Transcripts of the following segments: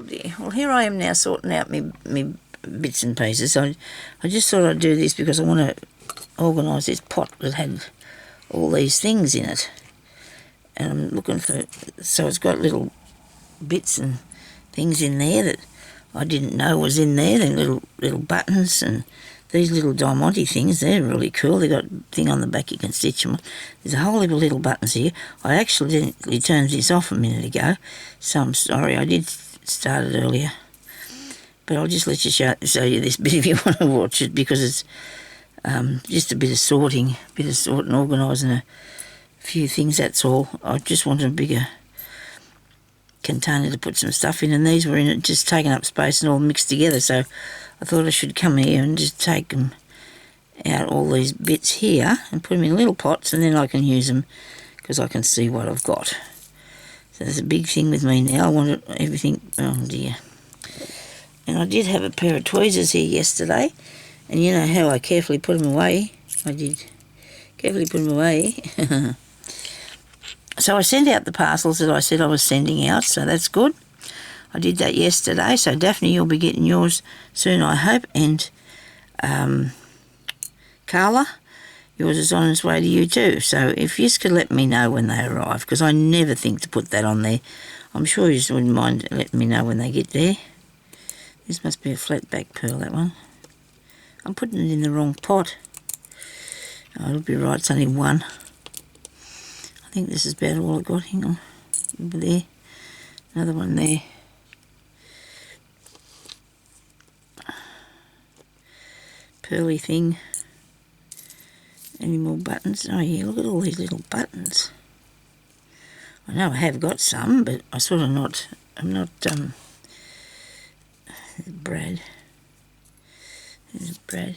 dear. Well, here I am now sorting out me bits and pieces. I just thought I'd do this because I want to organise this pot that had all these things in it. And I'm looking for... So it's got little bits and things in there that I didn't know was in there. They're little buttons, and these little diamante things, they're really cool. They've got a thing on the back you can stitch them on. There's a whole heap of little buttons here. I actually turned this off a minute ago, so I'm sorry. I did start it earlier. But I'll just let you show you this bit if you want to watch it, because it's just a bit of sorting, organising a few things, that's all. I just wanted a bigger container to put some stuff in, and these were in it, just taking up space and all mixed together, so I thought I should come here and just take them out, all these bits here, and put them in little pots, and then I can use them because I can see what I've got. So there's a big thing with me now. I wanted everything... Oh dear. And I did have a pair of tweezers here yesterday, and you know how I carefully put them away. I did carefully put them away. So I sent out the parcels that I said I was sending out, so that's good. I did that yesterday, so Daphne, you'll be getting yours soon, I hope, and Koala, yours is on its way to you too. So if you could let me know when they arrive, because I never think to put that on there. I'm sure you wouldn't mind letting me know when they get there. This must be a flat back pearl, that one. I'm putting it in the wrong pot. Oh, it'll be right, it's only one. I think this is about all I got. Hang on. Over there. Another one there. Pearly thing. Any more buttons? Oh yeah, look at all these little buttons. I know I have got some, but I sort of not... I'm not... Brad. There's Brad.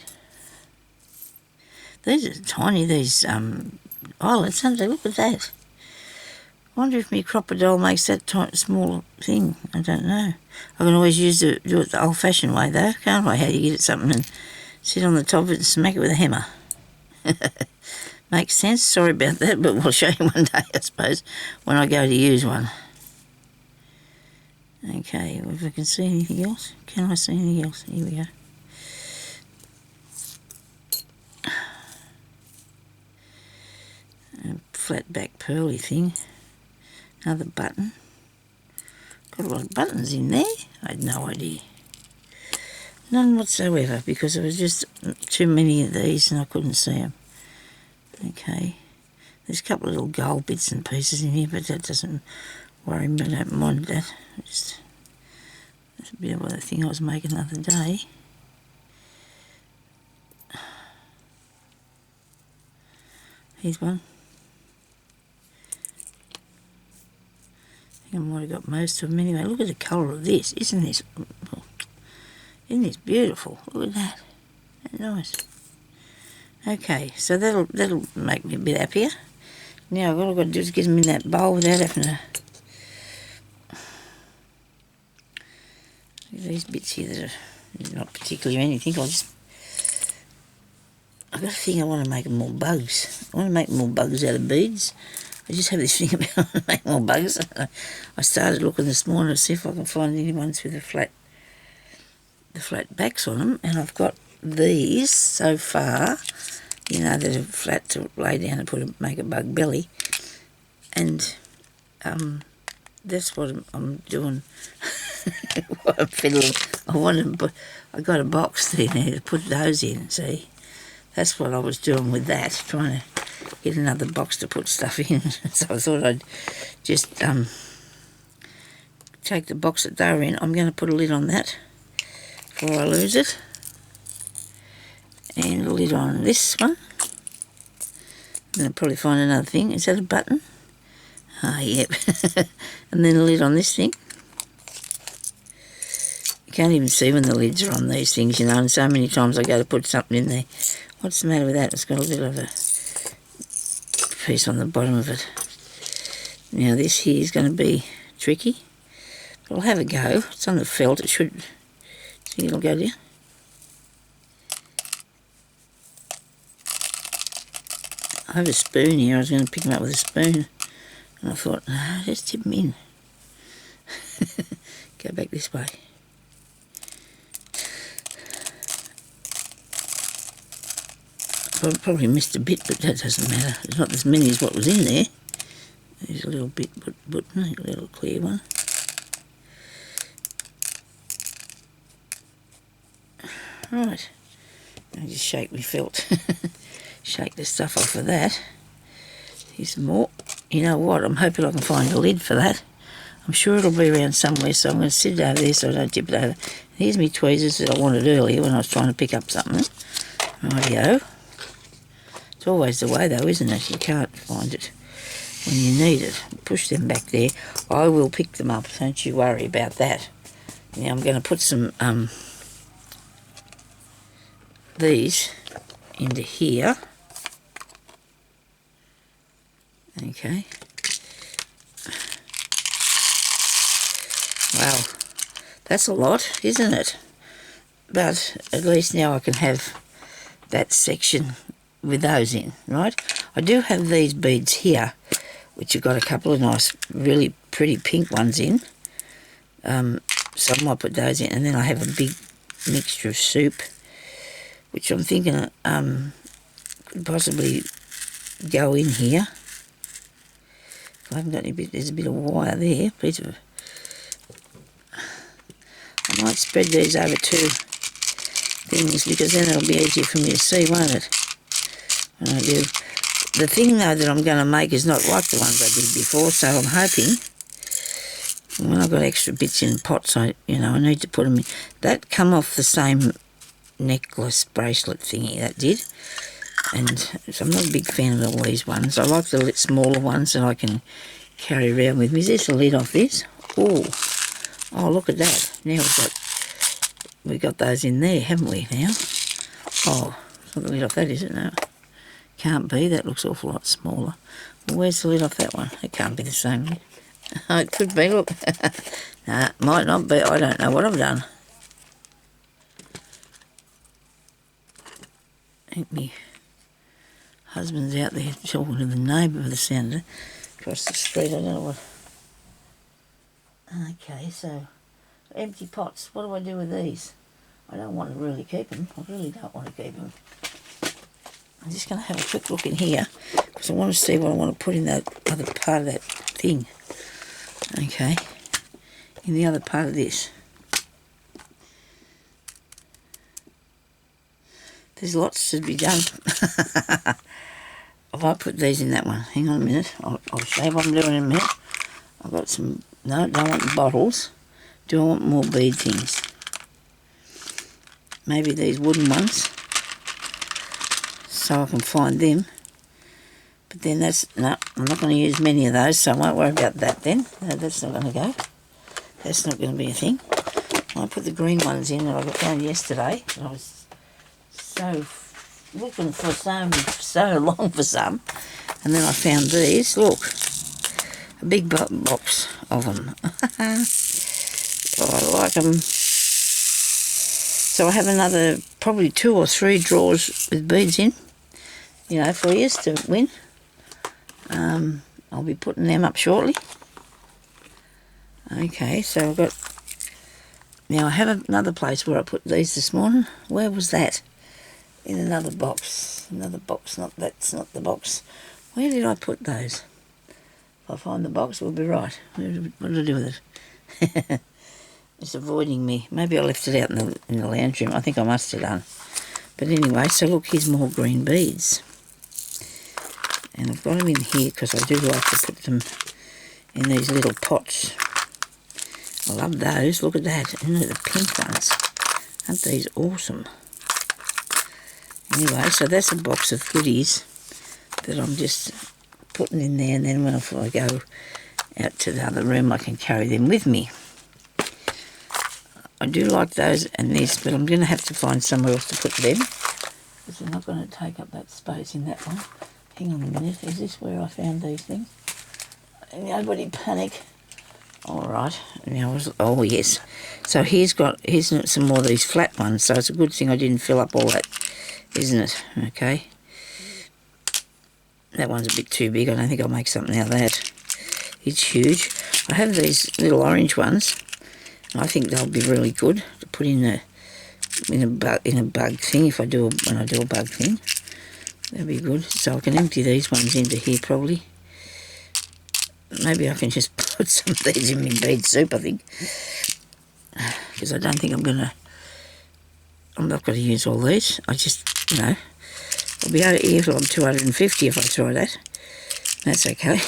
These are tiny, these eyelets, aren't they? Look at that. I wonder if my crocodile makes that small thing. I don't know. I can always do it the old-fashioned way, though, can't I? How you get it something and sit on the top of it and smack it with a hammer. Makes sense? Sorry about that, but we'll show you one day, I suppose, when I go to use one. Okay, well, if I can see anything else. Can I see anything else? Here we go. A flat back pearly thing. Another button. Got a lot of buttons in there. I had no idea. None whatsoever, because there was just too many of these and I couldn't see them. Okay. There's a couple of little gold bits and pieces in here, but that doesn't worry me. I don't mind that. That's a bit of the thing I was making the other day. Here's one. I think I might have got most of them anyway. Look at the colour of this. Isn't this beautiful? Look at that. Isn't that nice? Okay, so that'll make me a bit happier. Now all I've got to do is get them in that bowl without having to... These bits here that are not particularly anything. I've got a thing I want to make more bugs. I want to make more bugs out of beads. I just have this thing about make more bugs. I started looking this morning to see if I can find any ones with the flat backs on them, and I've got these so far, you know, that are flat to lay down and make a bug belly, and that's what I'm doing. What I'm fiddling. I got a box there now to put those in. See, that's what I was doing with that, trying to get another box to put stuff in. So I thought I'd just take the box that they were in. I'm going to put a lid on that before I lose it, and a lid on this one. And I'll probably find another thing. Is that a button? Ah, yep. And then a lid on this thing. You can't even see when the lids are on these things, you know, and so many times I go to put something in there. What's the matter with that? It's got a little of a piece on the bottom of it. Now this here is going to be tricky, but I'll have a go. It's on the felt. It should... See, it'll go down. I have a spoon here. I was going to pick them up with a spoon, and I thought, no, just tip them in. Go back this way. I probably missed a bit, but that doesn't matter. It's not as many as what was in there. There's a little bit, but a little clear one. Right. I just shake my felt. Shake the stuff off of that. Here's some more. You know what? I'm hoping I can find a lid for that. I'm sure it'll be around somewhere, so I'm going to sit it over there so I don't tip it over. Here's my tweezers that I wanted earlier when I was trying to pick up something. Rightio. It's always the way though, isn't it? You can't find it when you need it. Push them back there. I will pick them up, don't you worry about that. Now I'm going to put some these into here. Okay. Wow, that's a lot, isn't it? But at least now I can have that section with those in, right? I do have these beads here, which have got a couple of nice, really pretty pink ones in. So I might put those in, and then I have a big mixture of soup, which I'm thinking could possibly go in here. I haven't got any bit. There's a bit of wire there. I might spread these over two things because then it'll be easier for me to see, won't it? When I do. The thing though that I'm going to make is not like the ones I did before, so I'm hoping when I've got extra bits in pots, I need to put them in. That come off the same necklace bracelet thingy, that did. And so I'm not a big fan of all these ones. I like the smaller ones that I can carry around with me. Is this a lid off this? Oh, look at that. Now we've got those in there, haven't we now? Oh, it's not the lid off that, is it? No. Can't be. That looks an awful lot smaller. Well, where's the lid off that one? It can't be the same lid. Oh, it could be, look. Nah, might not be. I don't know what I've done. I think me husband's out there talking to the neighbour for the sound of it. Across the street, I don't know what. Okay, so empty pots. What do I do with these? I don't want to really keep them. I really don't want to keep them. I'm just going to have a quick look in here because I want to see what I want to put in that other part of that thing. Okay, in the other part of this. There's lots to be done. If I put these in that one, hang on a minute, I'll show you what I'm doing in a minute. I've got some, no, don't want the bottles. Do I want more bead things? Maybe these wooden ones, so I can find them. But then no, I'm not going to use many of those, so I won't worry about that then. No, that's not going to go. That's not going to be a thing. I put the green ones in that I found yesterday. I was so looking for some, so long for some, and then I found these. Look, a big box of them. I like them. So I have another probably 2 or 3 drawers with beads in, for you to win. I'll be putting them up shortly. Okay, so I've got, now I have another place where I put these this morning. Where was that? In another box, that's not the box. Where did I put those? If I find the box, we'll be right. What did I do with it? It's avoiding me. Maybe I left it out in the lounge room. I think I must have done. But anyway, so look, here's more green beads. And I've got them in here because I do like to put them in these little pots. I love those. Look at that. Isn't it the pink ones? Aren't these awesome? Anyway, so that's a box of goodies that I'm just putting in there, and then when I go out to the other room, I can carry them with me. I do like those and this, but I'm going to have to find somewhere else to put them because they're not going to take up that space in that one. Hang on a minute, is this where I found these things? Nobody panic. All right, oh yes. So here's some more of these flat ones, so it's a good thing I didn't fill up all that, isn't it? Okay. That one's a bit too big. I don't think I'll make something out of that. It's huge. I have these little orange ones, I think they'll be really good to put in a bug thing when I do a bug thing. That'd be good. So I can empty these ones into here probably. Maybe I can just put some of these in my bead soup, I think. Because I don't think I'm not going to use all these. I just, I'll be out of here till I'm 250 if I try that. That's okay.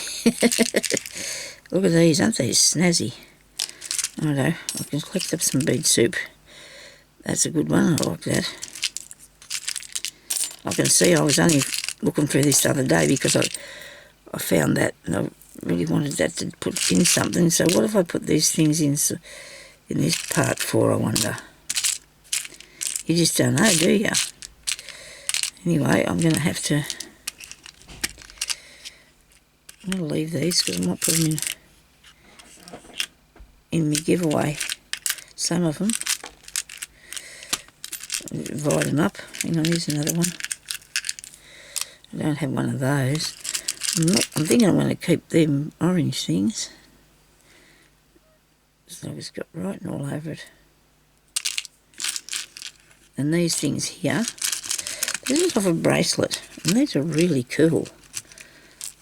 Look at these, aren't they snazzy? I don't know, I can collect up some bead soup. That's a good one, I like that. I can see I was only looking through this the other day because I found that and I really wanted that to put in something. So what if I put these things in this part for, I wonder? You just don't know, do you? Anyway, I'm going to leave these because I might put them in my giveaway. Some of them. Divide them up. Hang on, here's another one. I don't have one of those. I'm thinking I'm going to keep them orange things. As long as it's got writing all over it. And these things here, this is off a bracelet, and these are really cool.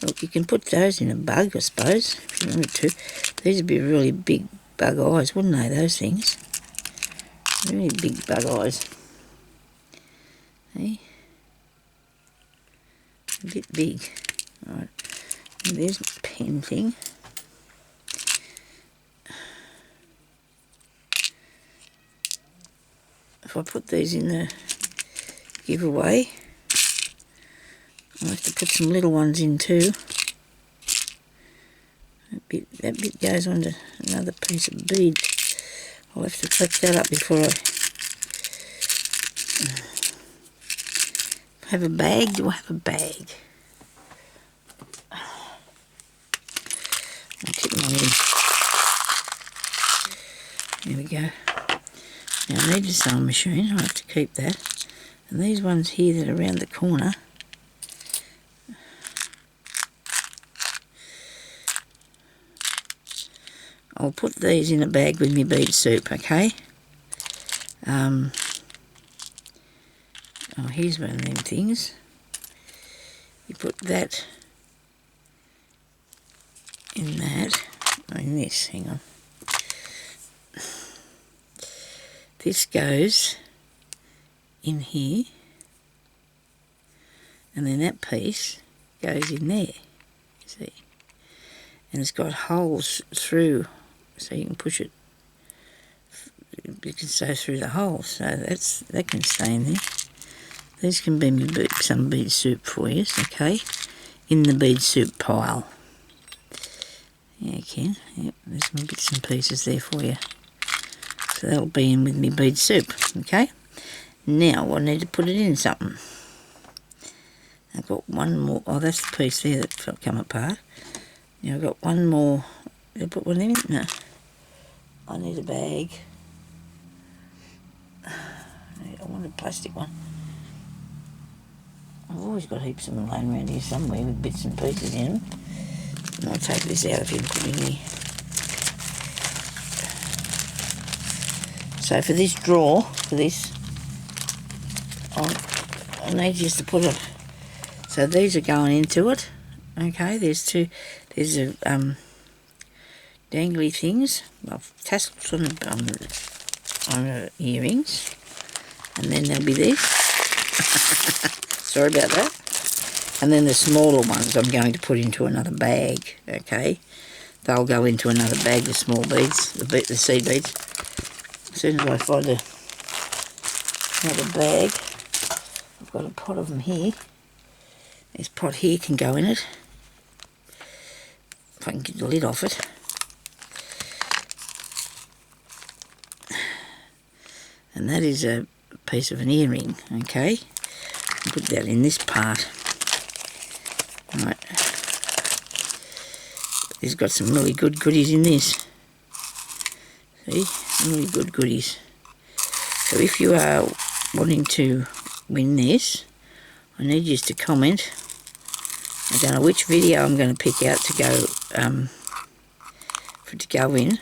Look, you can put those in a bug, I suppose, if you wanted to. These would be really big bug eyes, wouldn't they, those things? Really big bug eyes. Hey? A bit big. Alright, there's a pen thing. If I put these in the giveaway, I'll have to put some little ones in too. That bit goes onto another piece of bead. I'll have to collect that up before I have a bag. Do I have a bag? I'll tip mine in. There we go. Now I need a sewing machine. I have to keep that. And these ones here that are around the corner, I'll put these in a bag with my bead soup, okay? Oh, here's one of them things. You put that in that, in this, hang on. This goes in here, and then that piece goes in there, you see? And it's got holes through, so you can push it, you can sew through the holes, so that can stay in there. These can be some bead soup for you, okay? In the bead soup pile. Yeah, you can. Yep, there's some bits and pieces there for you. So that'll be in with me bead soup, okay? Now I need to put it in something. I've got one more. Oh, that's the piece there that come apart. Now I've got one more. Did I put one in? No. I need a bag. I want a plastic one. I've always got heaps of them laying around here somewhere with bits and pieces in them. And I'll take this out of here and put it in here. So for this drawer, I need just to put it. So these are going into it. Okay, there's a dangly things. I've tassels on the earrings, and then there'll be these. Sorry about that. And then the smaller ones I'm going to put into another bag. Okay, they'll go into another bag. The small beads, the seed beads. As soon as I find another bag, I've got a pot of them here. This pot here can go in it. If I can get the lid off it. And that is a piece of an earring, okay? I'll put that in this part. Right. It's got some really good goodies in this. See? Really good goodies. So if you are wanting to win this, I need you to comment. I don't know which video I'm going to pick out to go in.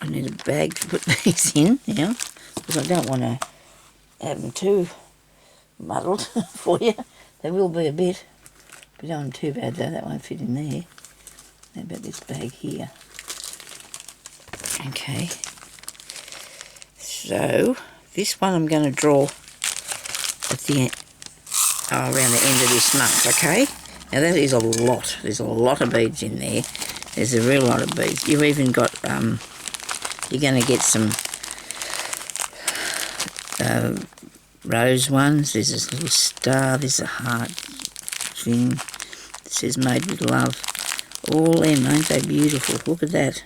I need a bag to put these in now, because I don't want to have them too muddled for you. They will be a bit, but don't too bad though, that won't fit in there. How about this bag here? Okay, so this one I'm going to draw at the end, around the end of this month, okay? Now that is a lot. There's a lot of beads in there. There's a real lot of beads. You've even got, you're going to get some rose ones. There's this little star. There's a heart thing. It says made with love. All them, ain't they beautiful? Look at that.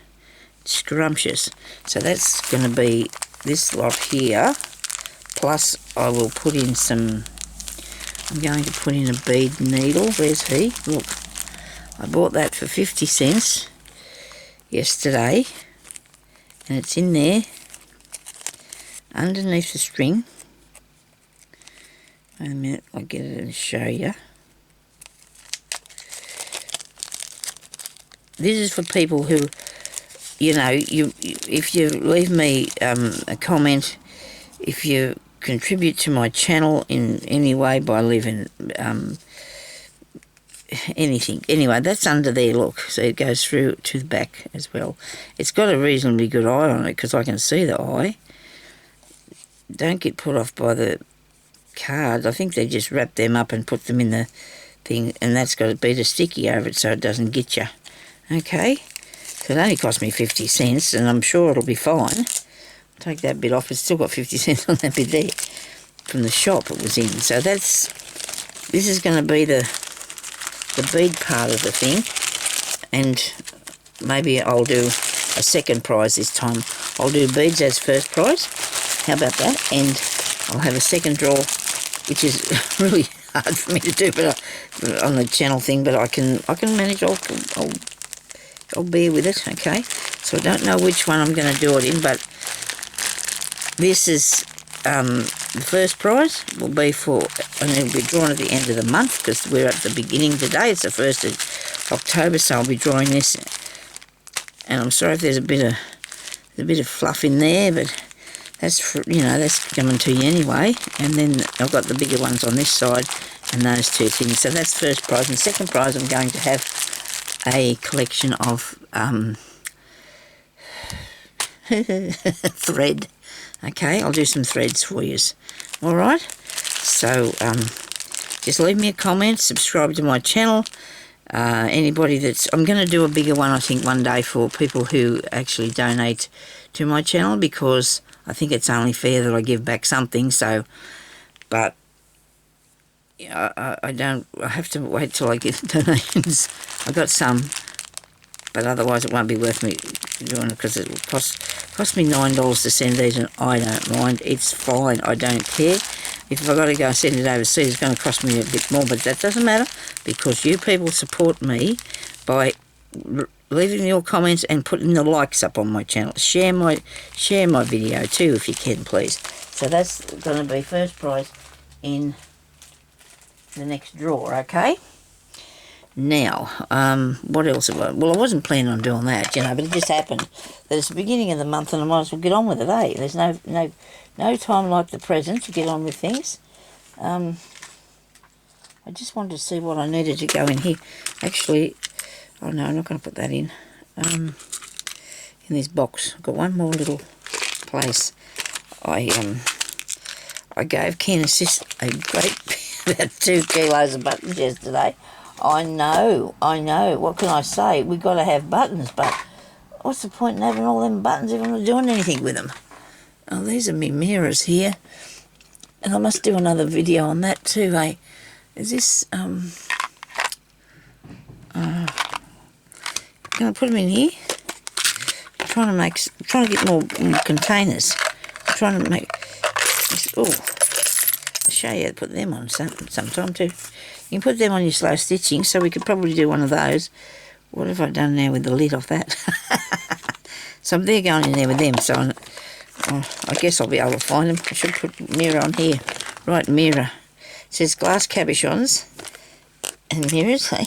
Scrumptious. So that's going to be this lot here. Plus I will put in some, I'm going to put in a bead needle. Where's he? Look. I bought that for 50 cents yesterday, and it's in there underneath the string. Wait a minute, I'll get it and show you. This is for people who, you know, if you leave me a comment, if you contribute to my channel in any way by leaving anything. Anyway, that's under there, look. So it goes through to the back as well. It's got a reasonably good eye on it because I can see the eye. Don't get put off by the cards. I think they just wrap them up and put them in the thing, and that's got a bit of sticky over it so it doesn't get you. Okay, so it only cost me 50 cents and I'm sure it'll be fine. Take that bit off. It's still got 50 cents on that bit there from the shop it was in. So this is going to be the bead part of the thing, and maybe I'll do a second prize this time. I'll do beads as first prize. How about that? And I'll have a second draw, which is really hard for me to do, but on the channel thing. But I can manage. I'll bear with it. Okay. So I don't know which one I'm going to do it in, but this is the first prize will be for, and it'll be drawn at the end of the month because we're at the beginning today. It's the 1st of October, so I'll be drawing this. And I'm sorry if there's a bit of fluff in there, but that's that's coming to you anyway. And then I've got the bigger ones on this side and those two things. So that's first prize. And second prize, I'm going to have a collection of thread. Okay, I'll do some threads for you. Alright, so just leave me a comment, subscribe to my channel. Anybody I'm going to do a bigger one, I think, one day for people who actually donate to my channel, because I think it's only fair that I give back something. So, but I have to wait till I get donations. I got some, but otherwise it won't be worth me doing it, because it will cost me $9 to send these, and I don't mind. It's fine. I don't care. If I've got to go and send it overseas, it's going to cost me a bit more, but that doesn't matter, because you people support me by leaving your comments and putting the likes up on my channel. Share my video too, if you can, please. So that's going to be first prize in the next drawer, okay? Now, what else have I... Well, I wasn't planning on doing that, but it just happened that it's the beginning of the month and I might as well get on with it, eh? There's no time like the present to get on with things. I just wanted to see what I needed to go in here. Actually, oh no, I'm not going to put that in this box. I've got one more little place. I gave Ken a great about 2 kilos of buttons yesterday. I know. What can I say? We've got to have buttons, but what's the point in having all them buttons if I'm not doing anything with them? Oh, these are my mirrors here. And I must do another video on that too, eh? Is this, can I put them in here? I'm trying to get more containers. I'm trying to make, oh, I'll show you how to put them on sometime too. You can put them on your slow stitching, so we could probably do one of those. What have I done now with the lid off that? So they're going in there with them, so I guess I'll be able to find them. I should put mirror on here. Right, mirror. It says glass cabochons and mirrors, hey?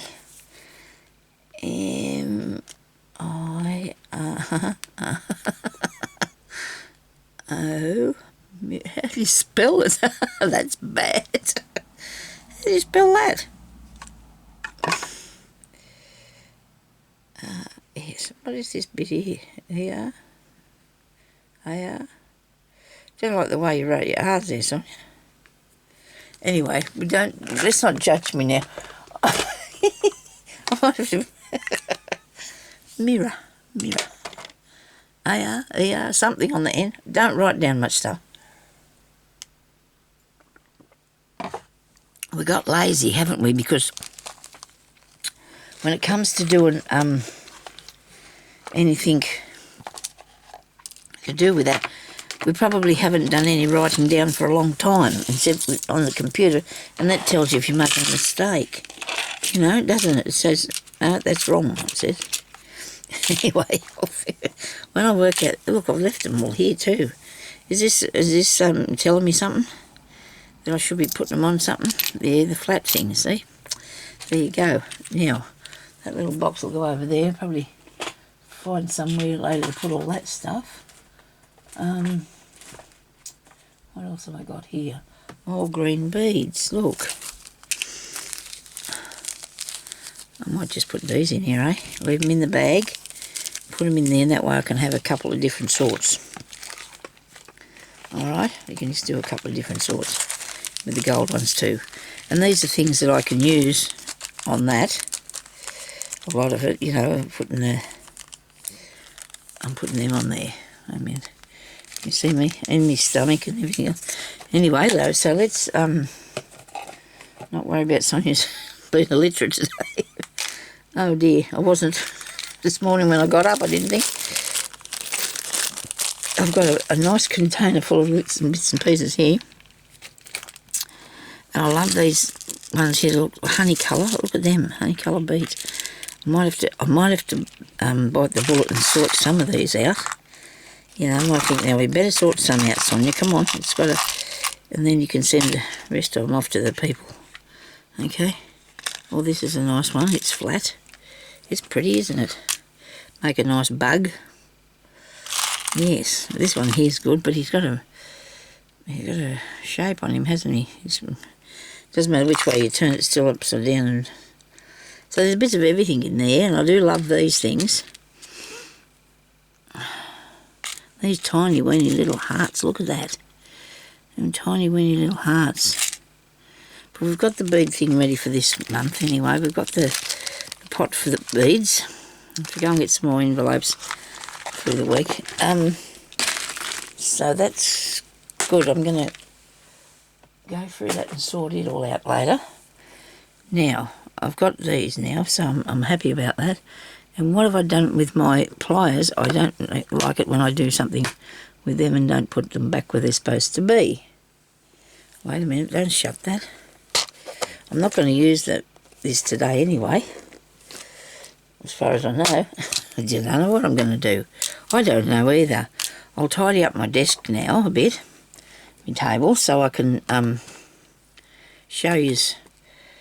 Oh, how do you spell it? That's bad. How do you spell that? Yes, what is this bit here? Here. Here. Don't like the way you wrote your R's there, Sonya. Anyway, let's not judge me now. I might have to... mirror. AR, something on the end. Don't write down much stuff. We got lazy, haven't we? Because when it comes to doing anything to do with that, we probably haven't done any writing down for a long time, except on the computer, and that tells you if you make a mistake. You know, doesn't it? It says, no, that's wrong, it says. Anyway, when I work out, look, I've left them all here too. Is this telling me something? That I should be putting them on something? Yeah, the flat thing, see? There you go. Now, that little box will go over there, probably find somewhere later to put all that stuff. What else have I got here? More green beads, look. I might just put these in here, eh? Leave them in the bag, put them in there, and that way I can have a couple of different sorts. Alright, we can just do a couple of different sorts with the gold ones too. And these are things that I can use on that. A lot of it, you know, I'm putting them on there. I mean, you see me and my stomach and everything else. Anyway, though, so let's not worry about Sonia's being illiterate today. Oh dear, I wasn't this morning when I got up. I didn't think. I've got a nice container full of bits and pieces here. And I love these ones here. Look, honey colour. Look at them, honey colour beads. I might have to bite the bullet and sort some of these out. You know, I think now we better sort some out, Sonia. Come on, it's got to, and then you can send the rest of them off to the people. Okay. Well, this is a nice one. It's flat. It's pretty, isn't it? Make a nice bug. Yes, this one here's good, but he's got a shape on him, hasn't he? Doesn't matter which way you turn it, it's still upside down. And so there's bits of everything in there, and I do love these things. These tiny weeny little hearts, look at that. Them tiny weeny little hearts. But we've got the bead thing ready for this month anyway. We've got the pot for the beads. I'll have to go and get some more envelopes through the week. So that's good. I'm going to go through that and sort it all out later. Now, I've got these now, so I'm happy about that. And what have I done with my pliers? I don't like it when I do something with them and don't put them back where they're supposed to be. Wait a minute, don't shut that. I'm not going to use this today anyway, as far as I know. I don't know what I'm going to do. I don't know either. I'll tidy up my desk now a bit, my table, so I can show you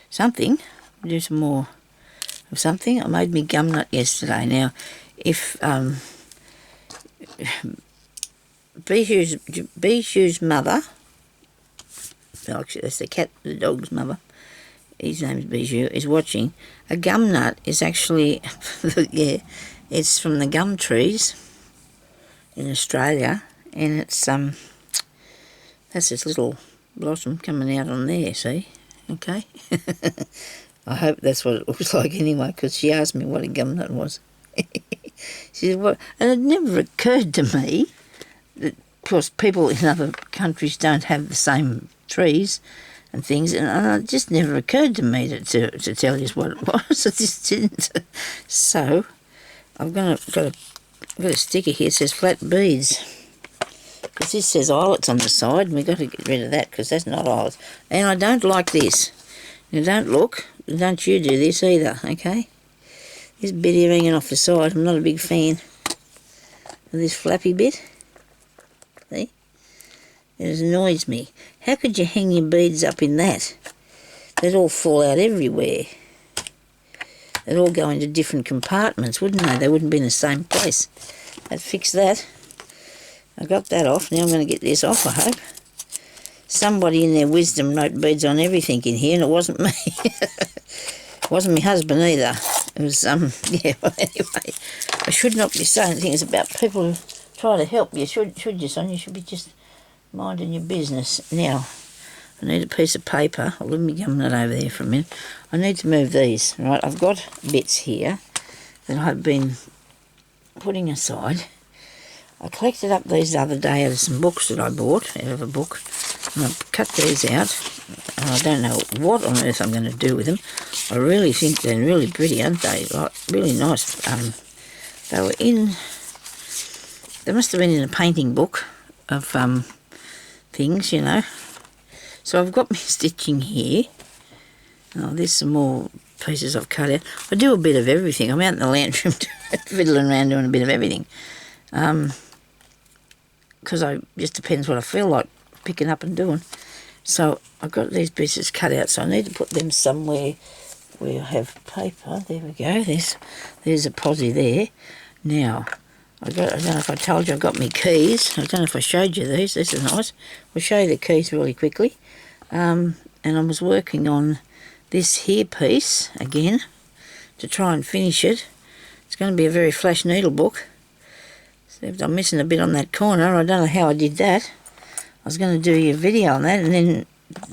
something, do some more of something. I made me gum nut yesterday. Now, if Bijou's mother, actually that's the dog's mother, his name's Bijou, is watching, a gum nut is actually, yeah, it's from the gum trees in Australia, and it's, that's this little blossom coming out on there, see, okay? I hope that's what it looks like anyway, because she asked me what a gum nut was. She said, "What?" And it never occurred to me that, of course, people in other countries don't have the same trees and things, and it just never occurred to me to tell you what it was. It just didn't. So I've got a sticker here that says flat beads, because this says eyelets on the side, and we've got to get rid of that because that's not eyelets. And I don't like this. Now don't look, don't you do this either, okay? This bit here hanging off the side, I'm not a big fan of this flappy bit. See? It annoys me. How could you hang your beads up in that? They'd all fall out everywhere. they'd all go into different compartments, wouldn't they? They wouldn't be in the same place. I'd fix that. I got that off. Now I'm going to get this off, I hope. Somebody in their wisdom wrote beads on everything in here, and it wasn't me. It wasn't my husband either. It was, yeah, well, anyway. I should not be saying things about people who try to help you, should you, Sonya? You should be just minding your business. Now, I need a piece of paper. I'll leave me gum that over there for a minute. I need to move these, right? I've got bits here that I've been putting aside. I collected up these the other day out of some books that I bought, out of a book. And I've cut these out. And I don't know what on earth I'm going to do with them. I really think they're really pretty, aren't they? Like, really nice. They were in... They must have been in a painting book of things, you know. So I've got my stitching here. Oh, there's some more pieces I've cut out. I do a bit of everything. I'm out in the lounge room fiddling around doing a bit of everything. Because I just depends what I feel like picking up and doing. So I've got these pieces cut out, so I need to put them somewhere where I have paper. There we go. There's a posse there. Now, I don't know if I told you I got my keys. I don't know if I showed you these. This is nice. We'll show you the keys really quickly. And I was working on this here piece again to try and finish it. It's going to be a very flash needle book. So I'm missing a bit on that corner. I don't know how I did that. I was going to do a video on that, and then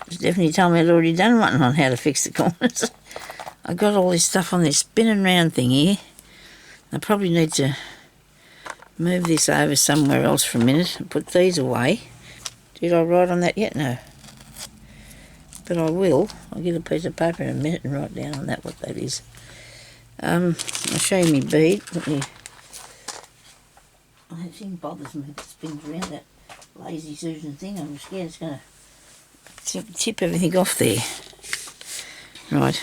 Stephanie told me I'd already done one on how to fix the corners. I got all this stuff on this spinning round thing here. I probably need to move this over somewhere else for a minute and put these away. Did I write on that yet? No. But I will. I'll get a piece of paper in a minute and write down on that what that is. I'll show you my bead. That thing bothers me. It spins around, that lazy Susan thing. I'm scared it's going to tip everything off there. Right.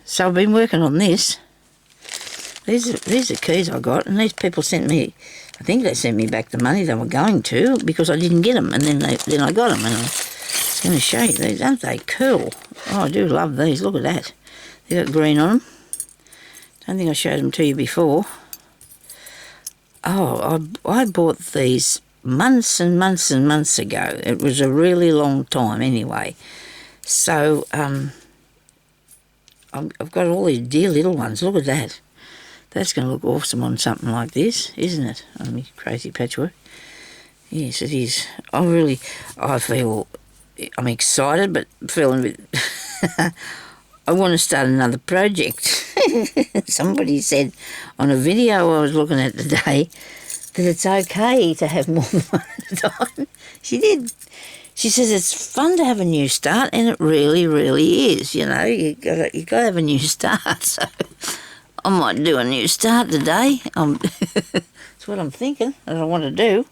So I've been working on this. These are keys I got, and these people sent me, I think they sent me back the money they were going to because I didn't get them, and then I got them, and I was going to show you these. Aren't they cool? Oh, I do love these. Look at that. They've got green on them. Don't think I showed them to you before. Oh, I bought these months and months and months ago. It was a really long time anyway. So, I've got all these dear little ones. Look at that. That's going to look awesome on something like this, isn't it? On me crazy patchwork. Yes, it is. I'm excited, but feeling a bit... I want to start another project. Somebody said on a video I was looking at today that it's okay to have more than one at a time. She did. She says it's fun to have a new start, and it really, really is. You know, you got to have a new start. So I might do a new start today. That's what I'm thinking that I want to do.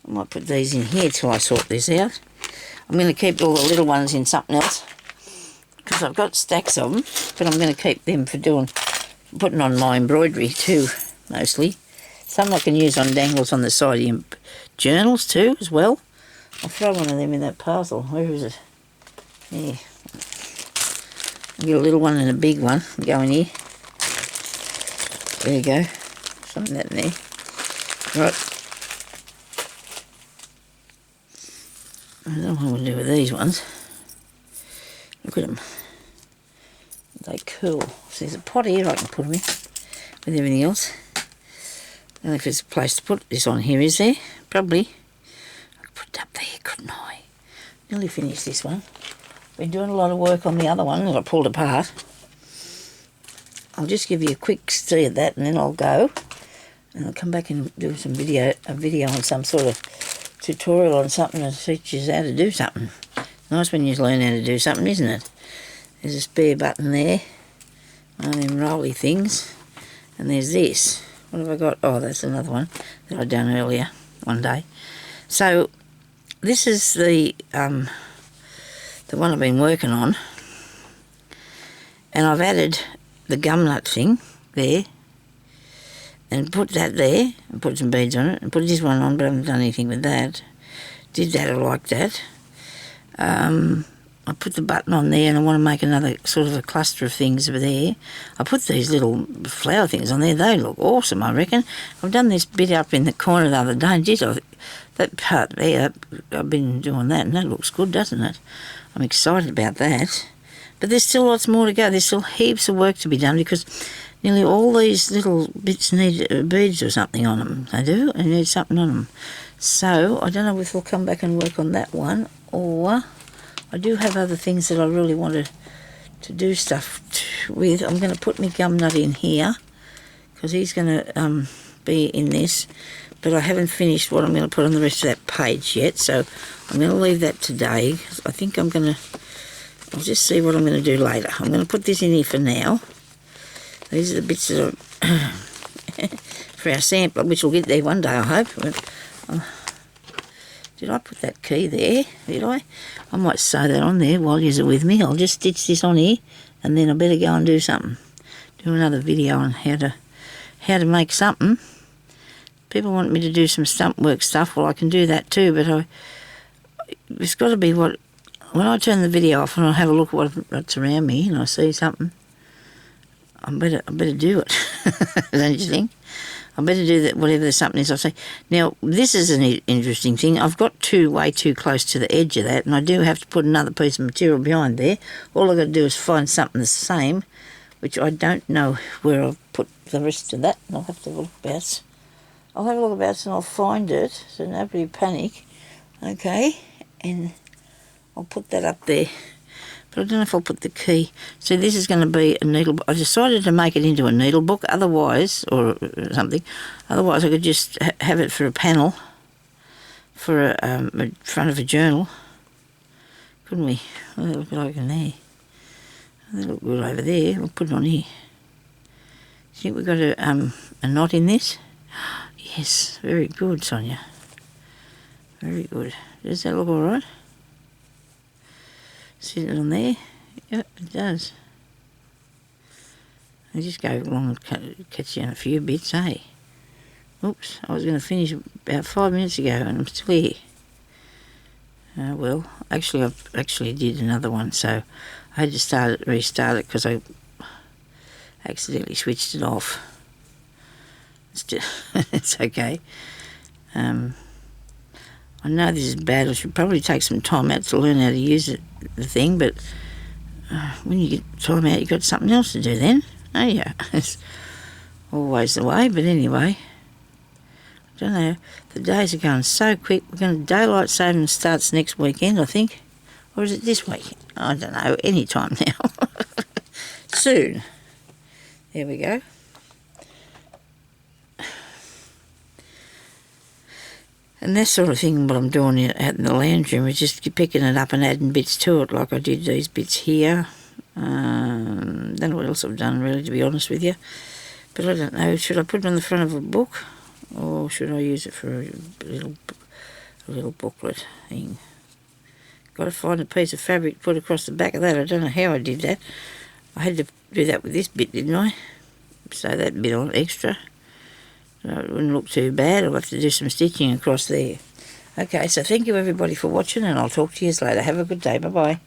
I might put these in here till I sort this out. I'm going to keep all the little ones in something else because I've got stacks of them, but I'm going to keep them for putting on my embroidery too, mostly. Some I can use on dangles on the side of your journals too, as well. I'll throw one of them in that parcel. Where is it? Yeah. I'll get a little one and a big one. Go in here. There you go. Something that in there. Right. I don't know what I'm going to do with these ones. Look at them. They're cool. So there's a pot here I can put them in with everything else. I don't know if there's a place to put this on here, is there? Probably. I could put it up there, couldn't I? Nearly finished this one. Been doing a lot of work on the other one that I pulled apart. I'll just give you a quick see of that and then I'll go. And I'll come back and do a video on some sort of tutorial on something that teaches you how to do something. Nice when you learn how to do something, isn't it? There's a spare button there. One of them rolly things. And there's this. What have I got? Oh, that's another one that I'd done earlier one day. So this is the one I've been working on. And I've added the gum nut thing there. And put that there. And put some beads on it. And put this one on, but I haven't done anything with that. Did that, I like that. I I put the button on there and I want to make another sort of a cluster of things over there. I put these little flower things on there. They look awesome, I reckon. I've done this bit up in the corner the other day, and that part there, I've been doing that, and that looks good, doesn't it? I'm excited about that. But there's still lots more to go. There's still heaps of work to be done because nearly all these little bits need beads or something on them. They do. They need something on them. So I don't know if we'll come back and work on that one, or I do have other things that I really wanted to do stuff with. I'm going to put my gum nut in here because he's going to be in this. But I haven't finished what I'm going to put on the rest of that page yet, so I'm going to leave that today. I think I'll just see what I'm going to do later. I'm going to put this in here for now. These are the bits that are for our sampler, which will get there one day, I hope. Did I put that key there? Did I? I might sew that on there while you're with me. I'll just stitch this on here, and then I better go and do something. Do another video on how to make something. People want me to do some stump work stuff. Well, I can do that too, but it's got to be when I turn the video off and I have a look at what's around me and I see something, I better do it. Don't you think? I better do that, whatever the something is I say. Now, this is an interesting thing. I've got way too close to the edge of that, and I do have to put another piece of material behind there. All I've got to do is find something the same, which I don't know where I've put the rest of that, and I'll have to look about. I'll have a look about and I'll find it, so nobody panic. Okay, and I'll put that up there. But I don't know if I'll put the key. So this is going to be a needle book. I decided to make it into a needle book, otherwise, or something. Otherwise I could just have it for a panel, for a front of a journal. Couldn't we? Well, they look like in there. They look good over there. We'll put it on here. See, we've got a knot in this. Yes, very good, Sonya. Very good. Does that look all right? Sit it on there. Yep, it does. I just go along and catch you on a few bits, eh? Oops, I was going to finish about 5 minutes ago and I'm still here. Well, actually I did another one, so I had to restart it because I accidentally switched it off. It's okay. I know this is bad. I should probably take some time out to learn how to use the thing, but when you get time out, you've got something else to do then. Oh yeah, it's always the way, but anyway. I don't know, the days are going so quick. We're going to daylight saving starts next weekend, I think. Or is it this week? I don't know, any time now. Soon. There we go. And that sort of thing, what I'm doing out in the lounge room is just picking it up and adding bits to it, like I did these bits here. Don't know what else I've done, really, to be honest with you. But I don't know, should I put it on the front of a book, or should I use it for a little booklet thing? Got to find a piece of fabric to put across the back of that. I don't know how I did that. I had to do that with this bit, didn't I? Sew that bit on extra. So it wouldn't look too bad. I'll have to do some stitching across there. Okay, so thank you everybody for watching, and I'll talk to you later. Have a good day. Bye-bye.